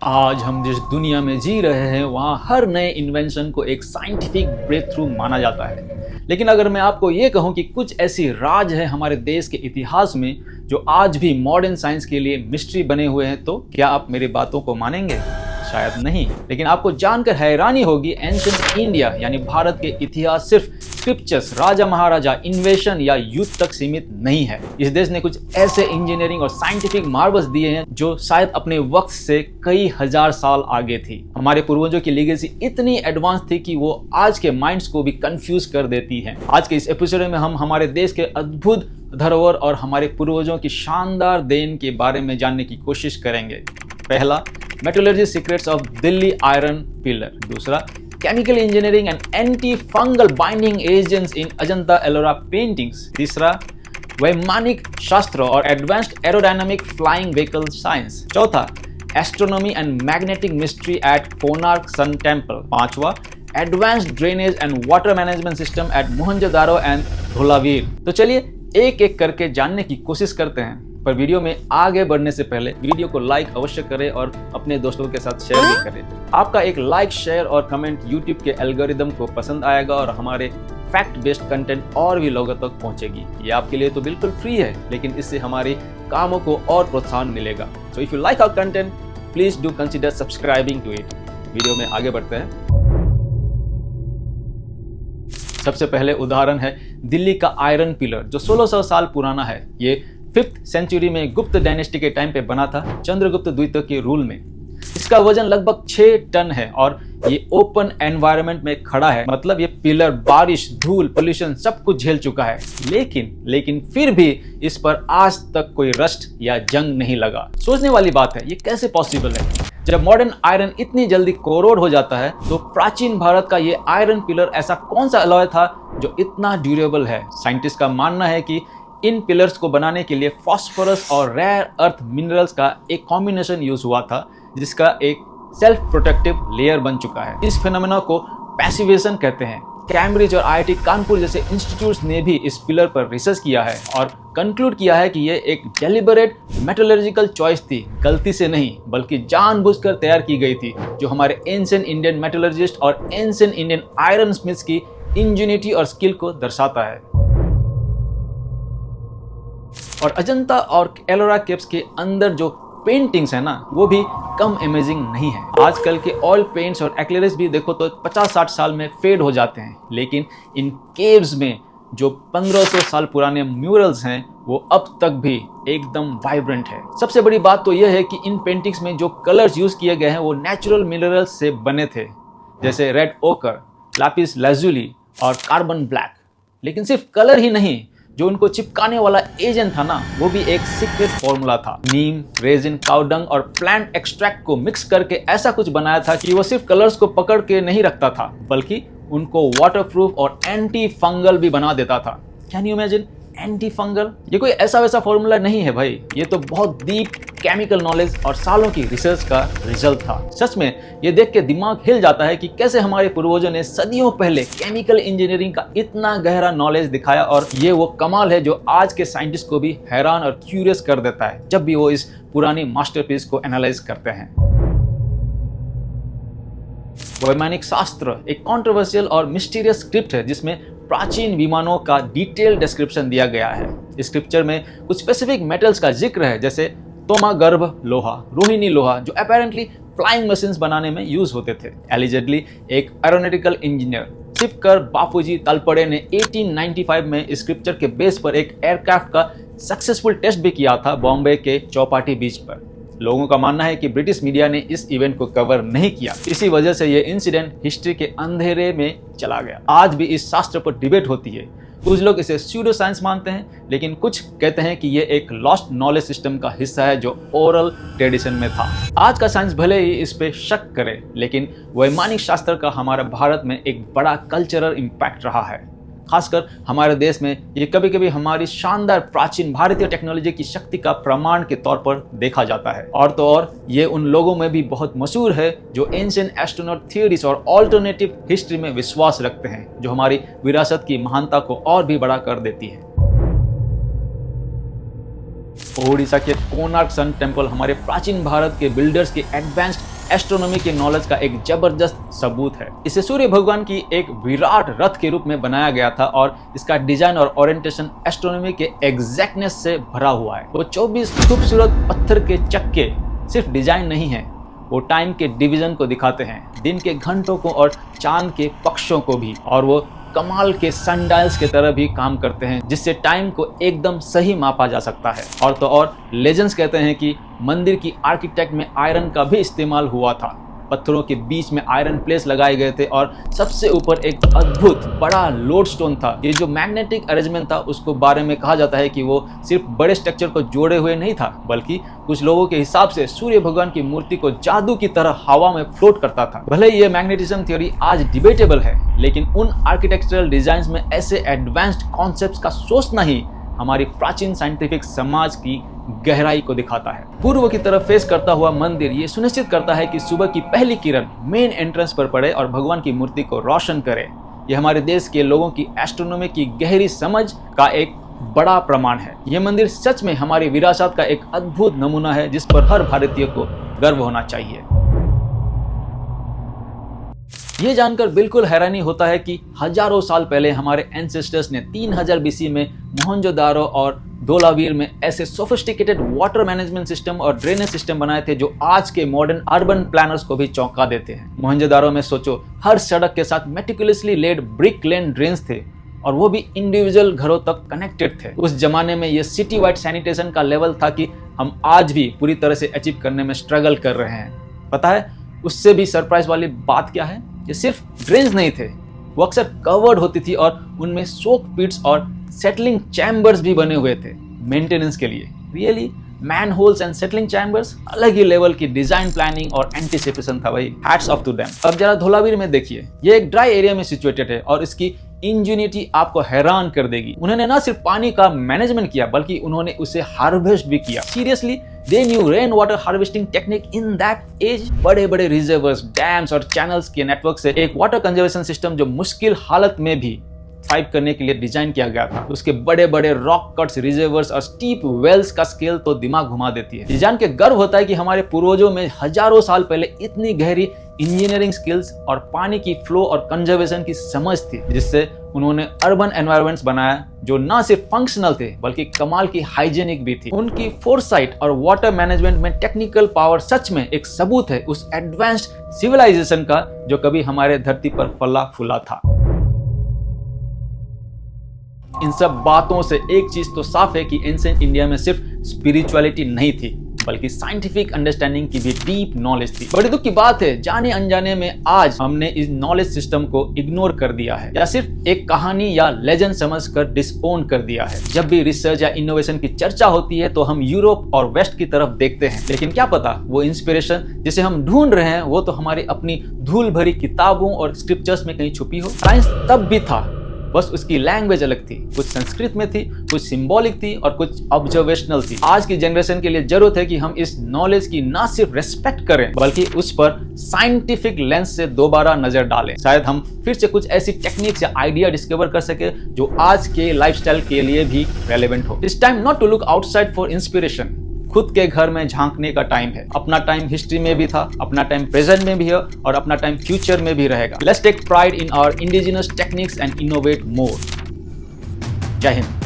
आज हम जिस दुनिया में जी रहे हैं वहाँ हर नए इन्वेंशन को एक साइंटिफिक ब्रेक थ्रू माना जाता है। लेकिन अगर मैं आपको ये कहूँ कि कुछ ऐसी राज है हमारे देश के इतिहास में जो आज भी मॉडर्न साइंस के लिए मिस्ट्री बने हुए हैं, तो क्या आप मेरी बातों को मानेंगे? शायद नहीं। लेकिन आपको जानकर हैरानी होगी, एंशिएंट इंडिया यानी भारत के इतिहास सिर्फ स्क्रिप्चर्स, राजा महाराजा, इन्वेशन या युद्ध तक सीमित नहीं है। इस देश ने कुछ ऐसे इंजीनियरिंग और साइंटिफिक मार्वल्स दिए हैं जो शायद अपने वक्त से कई हजार साल आगे थी। हमारे पूर्वजों की लीगेसी इतनी एडवांस थी कि वो आज के माइंड्स को भी कंफ्यूज कर देती है। आज के इस एपिसोड में हम हमारे देश के अद्भुत धरोहर और हमारे पूर्वजों की शानदार देन के बारे में जानने की कोशिश करेंगे। पहला, metallurgy secrets of Delhi iron pillar. दूसरा, chemical engineering and anti fungal binding agents in Ajanta Ellora paintings. तीसरा, वैमानिक शास्त्र और advanced aerodynamic flying vehicle science. चौथा, astronomy and magnetic mystery at Konark sun temple. पांचवा, advanced drainage and water management system at Mohenjodaro and Dholavira. तो चलिए एक एक करके जानने की कोशिश करते हैं। पर वीडियो में आगे बढ़ने से पहले वीडियो को लाइक अवश्य करें और अपने दोस्तों के साथ शेयर भी करें। आपका एक लाइक, शेयर और कमेंट YouTube के एल्गोरिदम को पसंद आएगा और हमारे फैक्ट बेस्ड कंटेंट और भी लोगों तक पहुंचेगी। ये आपके लिए तो बिल्कुल फ्री है, लेकिन इससे हमारे कामों को और प्रोत्साहन मिलेगा। So if you like our content, please do consider subscribing to it. Video में आगे बढ़ते हैं। सबसे पहले उदाहरण है दिल्ली का आयरन पिलर जो 1600 साल पुराना है। ये 5th सेंचुरी में गुप्त डायनेस्टी के टाइम पे बना था, चंद्रगुप्त द्वितीय के रूल में। इसका वजन लगभग 6 टन है और ये ओपन एनवायरनमेंट में खड़ा है। मतलब ये पिलर बारिश, धूल, पोल्यूशन सब कुछ झेल चुका है, लेकिन फिर भी इस पर आज तक कोई रस्ट या जंग नहीं लगा। सोचने वाली बात है, ये कैसे पॉसिबल है? जब मॉडर्न आयरन इतनी जल्दी कोरोड हो जाता है, तो प्राचीन भारत का ये आयरन पिलर ऐसा कौन सा अलॉय था जो इतना ड्यूरेबल है? साइंटिस्ट का मानना है कि इन पिलर्स को बनाने के लिए फास्फोरस और रेयर अर्थ मिनरल्स का एक कॉम्बिनेशन यूज हुआ था, जिसका एक सेल्फ प्रोटेक्टिव लेयर बन चुका है। इस फिनोमेना को पैसिवेशन कहते हैं। कैम्ब्रिज और IIT कानपुर जैसे इंस्टीट्यूट्स ने भी इस पिलर पर रिसर्च किया है और कंक्लूड किया है कि ये एक डेलिबरेट मेटलर्जिकल चॉइस थी, गलती से नहीं बल्कि जानबूझकर तैयार की गई थी, जो हमारे एंशिएंट इंडियन मेटलर्जिस्ट और एंशिएंट इंडियन आयरन स्मिथ्स की इंजीनियरिटी और स्किल को दर्शाता है। और अजंता और एलोरा केव्स के अंदर जो पेंटिंग्स है ना, वो भी कम अमेजिंग नहीं है। आजकल के ऑयल पेंट्स और एक्लेरिस भी देखो तो 50-60 साल में फेड हो जाते हैं, लेकिन इन केव्स में जो 1500 साल पुराने म्यूरल्स हैं वो अब तक भी एकदम वाइब्रेंट है। सबसे बड़ी बात तो यह है कि इन पेंटिंग्स में जो कलर्स यूज किए गए हैं वो नेचुरल मिनरल्स से बने थे, जैसे रेड ओकर, लापिस लाजुली और कार्बन ब्लैक। लेकिन सिर्फ कलर ही नहीं, जो उनको चिपकाने वाला एजेंट था ना, वो भी एक सीक्रेट फॉर्मूला था। नीम, रेजिन, काउडंग और प्लांट एक्सट्रैक्ट को मिक्स करके ऐसा कुछ बनाया था कि वो सिर्फ कलर्स को पकड़ के नहीं रखता था, बल्कि उनको वाटरप्रूफ और एंटी फंगल भी बना देता था। Can you imagine? Anti fungal? ये कोई ऐसा वैसा फॉर्मूला नहीं है भाई, ये तो बहुत डीप केमिकल नॉलेज और सालों की रिसर्च का रिजल्ट था। सच में ये देख के दिमाग हिल जाता है कि कैसे हमारे पूर्वजों ने सदियों पहले केमिकल इंजीनियरिंग का इतना गहरा नॉलेज दिखाया, और ये वो कमाल है जो आज के साइंटिस्ट को भी हैरान और क्यूरियस कर देता है जब भी वो इस पुरानी मास्टरपीस को एनालाइज करते हैं। वैमानिक शास्त्र एक कॉन्ट्रोवर्शियल और मिस्टीरियस स्क्रिप्ट है जिसमें प्राचीन विमानों का डिटेल डिस्क्रिप्शन दिया गया है। इस स्क्रिप्चर में कुछ स्पेसिफिक मेटल्स का जिक्र है, जैसे तोमा गर्भ लोहा, रोहिणी लोहा, जो अपेरेंटली फ्लाइंग मशीन्स बनाने में यूज होते थे। एलिजेडली एक एरोनॉटिकल इंजीनियर शिवकर बापूजी तलपड़े ने 1895 में इस स्क्रिप्चर के बेस पर एक एयरक्राफ्ट का सक्सेसफुल टेस्ट भी किया था बॉम्बे के चौपाटी बीच पर। लोगों का मानना है कि ब्रिटिश मीडिया ने इस इवेंट को कवर नहीं किया, इसी वजह से ये इंसिडेंट हिस्ट्री के अंधेरे में चला गया। आज भी इस शास्त्र पर डिबेट होती है। कुछ लोग इसे स्यूडो साइंस मानते हैं, लेकिन कुछ कहते हैं कि ये एक लॉस्ट नॉलेज सिस्टम का हिस्सा है जो ओरल ट्रेडिशन में था। आज का साइंस भले ही इस पे शक करे, लेकिन वैमानिक शास्त्र का हमारे भारत में एक बड़ा कल्चरल इम्पैक्ट रहा है। खासकर हमारे देश में ये कभी कभी हमारी शानदार प्राचीन भारतीय टेक्नोलॉजी की शक्ति का प्रमाण के तौर पर देखा जाता है। और तो और ये उन लोगों में भी बहुत मशहूर है जो एंशिएंट एस्ट्रोनॉट थ्योरीज और ऑल्टरनेटिव हिस्ट्री में विश्वास रखते हैं, जो हमारी विरासत की महानता को और भी बड़ा कर देती है। ओडिशा के कोणार्क सन टेम्पल हमारे प्राचीन भारत के बिल्डर्स की एडवांस्ड एस्ट्रोनॉमी के नॉलेज का एक जबरदस्त सबूत है। इसे सूर्य भगवान की एक विराट रथ के रूप में बनाया गया था और इसका डिजाइन और ओरिएंटेशन एस्ट्रोनॉमी के एग्जैक्टनेस से भरा हुआ है। वो 24 खूबसूरत पत्थर के चक्के सिर्फ डिजाइन नहीं है, वो टाइम के डिवीजन को दिखाते हैं, दिन के घंटों को और चांद के पक्षों को भी, और वो कमाल के सनडायल्स की तरह भी काम करते हैं जिससे टाइम को एकदम सही मापा जा सकता है। और तो और लेजेंड्स कहते हैं कि मंदिर की आर्किटेक्ट में आयरन का भी इस्तेमाल हुआ था। पत्थरों के बीच में आयरन प्लेट्स लगाए गए थे और सबसे ऊपर एक अद्भुत बड़ा लोड स्टोन था। ये जो मैग्नेटिक अरेंजमेंट था उसको बारे में कहा जाता है कि वो सिर्फ बड़े स्ट्रक्चर को जोड़े हुए नहीं था, बल्कि कुछ लोगों के हिसाब से सूर्य भगवान की मूर्ति को जादू की तरह हवा में फ्लोट करता था। भले ये मैग्नेटिज्म थ्योरी आज डिबेटेबल है, लेकिन उन आर्किटेक्चरल डिजाइन में ऐसे एडवांस्ड कॉन्सेप्ट्स का सोचना ही हमारी प्राचीन साइंटिफिक समाज की गहराई को दिखाता है। पूर्व की तरफ फेस करता हुआ मंदिर ये सुनिश्चित करता है कि सुबह की पहली किरण मेन एंट्रेंस पर पड़े और भगवान की मूर्ति को रोशन करे। ये हमारे देश के लोगों की एस्ट्रोनॉमी की गहरी समझ का एक बड़ा प्रमाण है। ये मंदिर सच में हमारी विरासत का एक अद्भुत नमूना है जिस पर हर भारतीय को गर्व होना चाहिए। ये जानकर बिल्कुल हैरानी होता है कि हजारों साल पहले हमारे एंसेस्टर्स ने 3000 बीसी में मोहनजोदारो और धोलावीर में ऐसे सोफिस्टिकेटेड वाटर मैनेजमेंट सिस्टम और ड्रेनेज सिस्टम बनाए थे जो आज के मॉडर्न अर्बन प्लानर्स को भी चौंका देते हैं। मोहनजोदारो में सोचो, हर सड़क के साथ मेटिकुलसली लेड ब्रिक लेन ड्रेन्स थे और वो भी इंडिविजुअल घरों तक कनेक्टेड थे। उस जमाने में ये सिटी वाइड सैनिटेशन का लेवल था कि हम आज भी पूरी तरह से अचीव करने में स्ट्रगल कर रहे हैं। पता है उससे भी सरप्राइज वाली बात क्या है? ये सिर्फ ड्रेन्स नहीं थे, वो अक्सर कवर्ड होती थी और उनमें सोक पिट्स और सेटलिंग चैम्बर्स भी बने हुए थे मेंटेनेंस के लिए। Really manholes and settling chambers अलग ही लेवल की डिजाइन प्लानिंग और एंटिसिपेशन था भाई। Hats off to them. अब जरा धोलावीर में देखिए, ये एक ड्राई एरिया में सिचुएटेड है और इसकी इंजीनियरिटी आपको हैरान कर देगी। उन्होंने ना सिर्फ पानी का मैनेजमेंट किया बल्कि उन्होंने उसे हार्वेस्ट भी किया। Seriously they new rain water harvesting technique in that age. बड़े बड़े रिजर्वर्स, डैम्स और चैनल्स के नेटवर्क से एक वाटर कंजर्वेशन सिस्टम जो मुश्किल हालत में भी थ्राइव करने के लिए डिजाइन किया गया था। उसके बड़े बड़े रॉक कट्स, रिजर्वर्स और स्टीप वेल्स का स्केल तो दिमाग घुमा देती है। ये जान के गर्व होता है कि हमारे पूर्वजों में हजारों साल पहले इतनी गहरी इंजीनियरिंग स्किल्स और पानी की फ्लो और कंजर्वेशन की समझ थी, जिससे उन्होंने अर्बन एनवायरनमेंट्स बनाया जो ना सिर्फ फंक्शनल थे बल्कि कमाल की हाइजीनिक भी थी। उनकी फोरसाइट और वाटर मैनेजमेंट में टेक्निकल पावर सच में एक सबूत है उस एडवांस्ड सिविलाइजेशन का जो कभी हमारे धरती पर फला फूला था। इन सब बातों से एक चीज तो साफ है कि एंशिएंट इंडिया में सिर्फ स्पिरिचुअलिटी नहीं थी बल्कि साइंटिफिक अंडरस्टैंडिंग की भी डीप नॉलेज थी। बड़े दुख की बात है, जाने अनजाने में आज हमने इस नॉलेज सिस्टम को इग्नोर कर दिया है या सिर्फ एक कहानी या लेजेंड समझकर डिसओन कर दिया है। जब भी रिसर्च या इनोवेशन की चर्चा होती है तो हम यूरोप और वेस्ट की तरफ देखते हैं, लेकिन क्या पता वो इंस्पिरेशन जिसे हम ढूंढ रहे हैं वो तो हमारी अपनी धूल भरी किताबों और स्क्रिप्चर्स में कहीं छुपी हो। साइंस तब भी था, बस उसकी लैंग्वेज अलग थी। कुछ संस्कृत में थी, कुछ सिंबॉलिक थी और कुछ ऑब्जर्वेशनल थी। आज की जनरेशन के लिए जरूरत है कि हम इस नॉलेज की ना सिर्फ रेस्पेक्ट करें बल्कि उस पर साइंटिफिक लेंस से दोबारा नजर डालें। शायद हम फिर से कुछ ऐसी टेक्निक्स या आइडिया डिस्कवर कर सके जो आज के लाइफस्टाइल के लिए भी रेलेवेंट हो। It's time not to look outside for inspiration. खुद के घर में झांकने का टाइम है। अपना टाइम हिस्ट्री में भी था, अपना टाइम प्रेजेंट में भी है और अपना टाइम फ्यूचर में भी रहेगा। Let's take pride in our indigenous techniques and innovate more. जय हिंद।